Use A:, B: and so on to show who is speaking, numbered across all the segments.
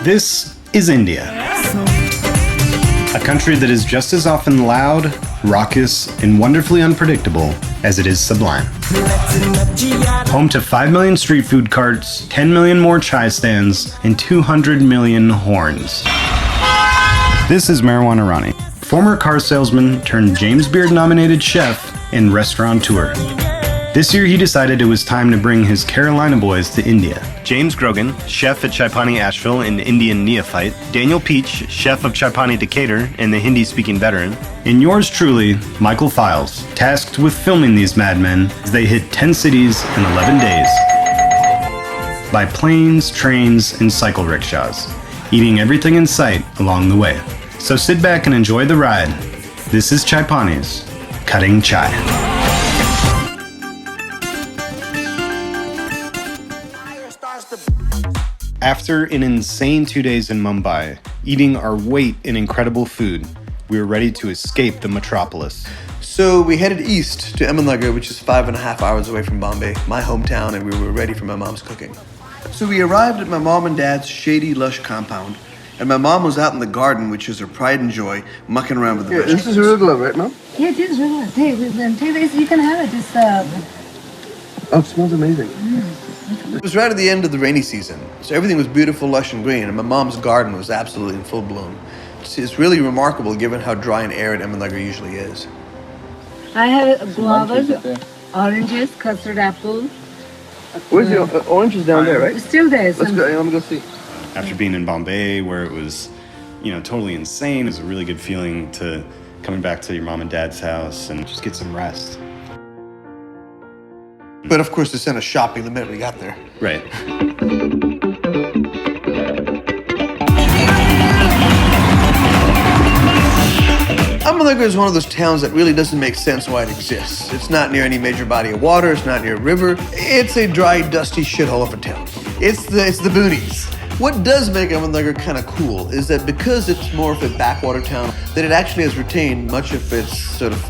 A: This is India, a country that is just as often loud, raucous, and wonderfully unpredictable as it is sublime. Home to 5 million street food carts, 10 million more chai stands, and 200 million horns. This is Meherwan Irani, former car salesman turned James Beard-nominated chef and restaurateur. This year he decided it was time to bring his Carolina boys to India. James Grogan, chef at Chai Pani Asheville and Indian neophyte, Daniel Peach, chef of Chai Pani Decatur and the Hindi-speaking veteran, and yours truly, Michael Files, tasked with filming these madmen as they hit 10 cities in 11 days. By planes, trains, and cycle rickshaws, eating everything in sight along the way. So sit back and enjoy the ride. This is Chai Pani's Cutting Chai. After an insane 2 days in Mumbai, eating our weight in incredible food, we were ready to escape the metropolis.
B: So we headed east to Ahmednagar, which is 5.5 hours away from Bombay, my hometown, and we were ready for my mom's cooking. So we arrived at my mom and dad's shady, lush compound, and my mom was out in the garden, which is her pride and joy, mucking around with the vegetables.
C: This is arugula, right, Mom?
D: Yeah, it is arugula. Take this, you can have it. It's
C: Oh, it smells amazing.
B: It was right at the end of the rainy season, so everything was beautiful, lush, and green, and my mom's garden was absolutely in full bloom. It's really remarkable given how dry and arid Ahmednagar usually is.
D: I have guavas, oranges, custard apple.
C: Where's the oranges down there, right?
D: It's still there.
C: Let's go. Let me go see.
A: After being in Bombay, where it was, totally insane, it was a really good feeling to coming back to your mom and dad's house and just get some rest.
B: But of course, they sent us shopping the minute we got there.
A: Right.
B: Ahmednagar is one of those towns that really doesn't make sense why it exists. It's not near any major body of water. It's not near a river. It's a dry, dusty shithole of a town. It's the boonies. What does make Ahmednagar kind of cool is that because it's more of a backwater town, that it actually has retained much of its sort of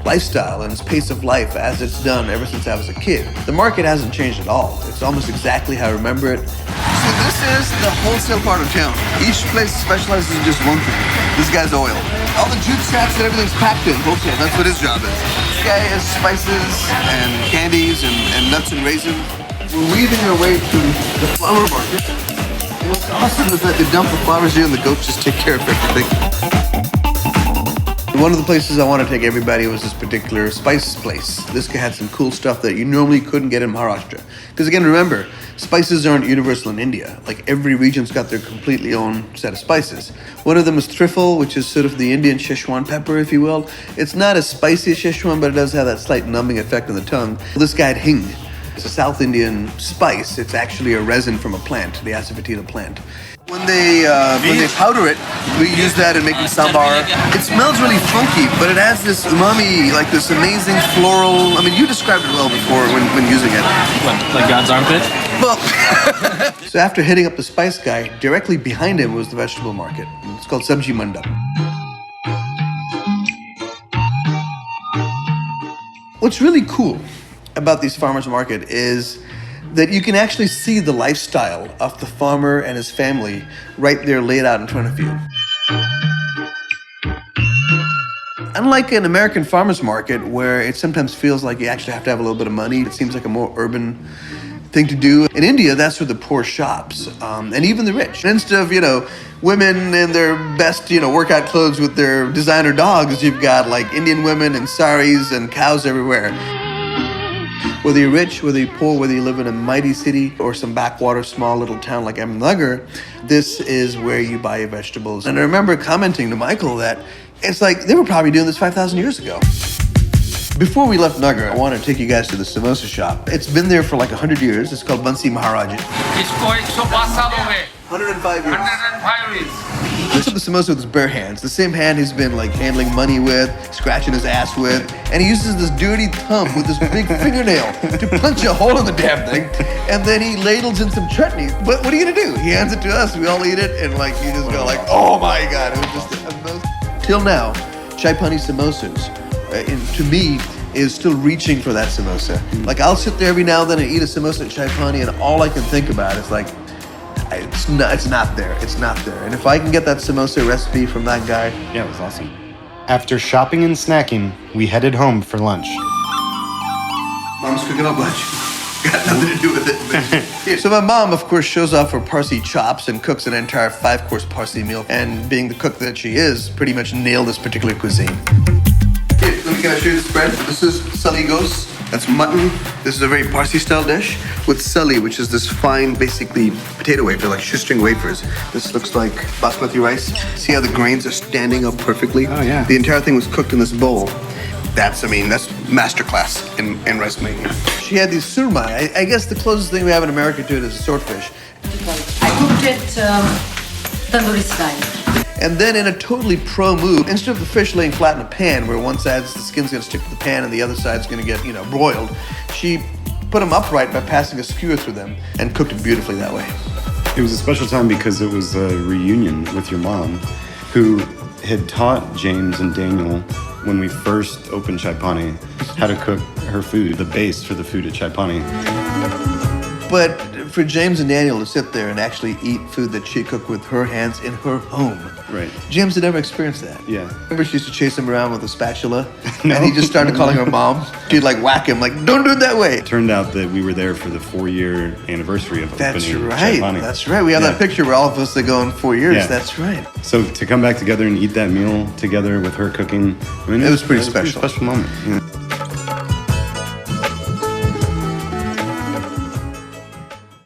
B: lifestyle and its pace of life as it's done ever since I was a kid. The market hasn't changed at all. It's almost exactly how I remember it. So this is the wholesale part of town. Each place specializes in just one thing. This guy's oil. All the jute sacks and everything's packed in wholesale. That's what his job is. This guy has spices and candies and nuts and raisins. We're weaving our way through the flower market. What's awesome is that they dump the flowers here and the goats just take care of everything. One of the places I want to take everybody was this particular spice place. This guy had some cool stuff that you normally couldn't get in Maharashtra. Because again, remember, spices aren't universal in India. Like every region's got their completely own set of spices. One of them is trifle, which is sort of the Indian Szechuan pepper, if you will. It's not as spicy as Szechuan, but it does have that slight numbing effect on the tongue. This guy had hing. It's a South Indian spice. It's actually a resin from a plant, the asafoetida plant. When they powder it, we use that in making sambar. It smells really funky, but it has this umami, like this amazing floral. I mean, you described it well before when using it.
E: What, like God's armpit?
B: Well, so after hitting up the spice guy, directly behind him was the vegetable market. It's called Sabji Manda. What's really cool about these farmers market is that you can actually see the lifestyle of the farmer and his family right there laid out in front of you. Unlike an American farmer's market where it sometimes feels like you actually have to have a little bit of money, it seems like a more urban thing to do. In India, that's where the poor shops, and even the rich. Instead of, women in their best, workout clothes with their designer dogs, you've got like Indian women and saris and cows everywhere. Whether you're rich, whether you're poor, whether you live in a mighty city or some backwater small little town like Ahmednagar, this is where you buy your vegetables. And I remember commenting to Michael that it's like they were probably doing this 5,000 years ago. Before we left Nagar, I want to take you guys to the samosa shop. It's been there for like 100 years. It's called Bansi Maharaja. 105 years.
E: 105 years.
B: He took the samosa with his bare hands, the same hand he's been like handling money with, scratching his ass with, and he uses this dirty thumb with this big fingernail to punch a hole in the damn thing, and then he ladles in some chutney. But what are you gonna do? He hands it to us, we all eat it, and like you just go like, oh my god, it was just amazing. Till now, Chai Pani samosas, to me, is still reaching for that samosa. Like I'll sit there every now and then and eat a samosa at Chai Pani, and all I can think about is like, It's not there. It's not there. And if I can get that samosa recipe from that guy,
A: Yeah, it was awesome. After shopping and snacking, we headed home for lunch.
B: Mom's cooking up lunch. Got nothing to do with it. But so my mom, of course, shows off her Parsi chops and cooks an entire 5-course Parsi meal. And being the cook that she is, pretty much nailed this particular cuisine. Here, can I show you the spread? This is sali gos. That's mutton. This is a very Parsi-style dish with sali, which is this fine, basically potato wafer, like shoestring wafers. This looks like basmati rice. See how the grains are standing up perfectly?
A: Oh, yeah.
B: The entire thing was cooked in this bowl. That's masterclass in rice making. She had these surmai. I guess the closest thing we have in America to it is a swordfish.
F: I cooked it tandoori style.
B: And then in a totally pro move, instead of the fish laying flat in a pan where one side's the skin's gonna stick to the pan and the other side's gonna get, broiled, she put them upright by passing a skewer through them and cooked it beautifully that way.
A: It was a special time because it was a reunion with your mom, who had taught James and Daniel when we first opened Chai Pani how to cook her food, the base for the food at Chai Pani.
B: But for James and Daniel to sit there and actually eat food that she cooked with her hands in her home.
A: Right.
B: James had never experienced that.
A: Yeah.
B: Remember she used to chase him around with a spatula? No. And he just started calling her mom. She'd like whack him, like, don't do it that way.
A: It turned out that we were there for the 4-year anniversary of opening Chai Pani.
B: That's right. We have that picture where all of us are going 4 years.
A: Yeah.
B: That's right.
A: So to come back together and eat that meal together with her cooking, I mean,
B: It was pretty special.
A: It was a pretty special moment. Yeah.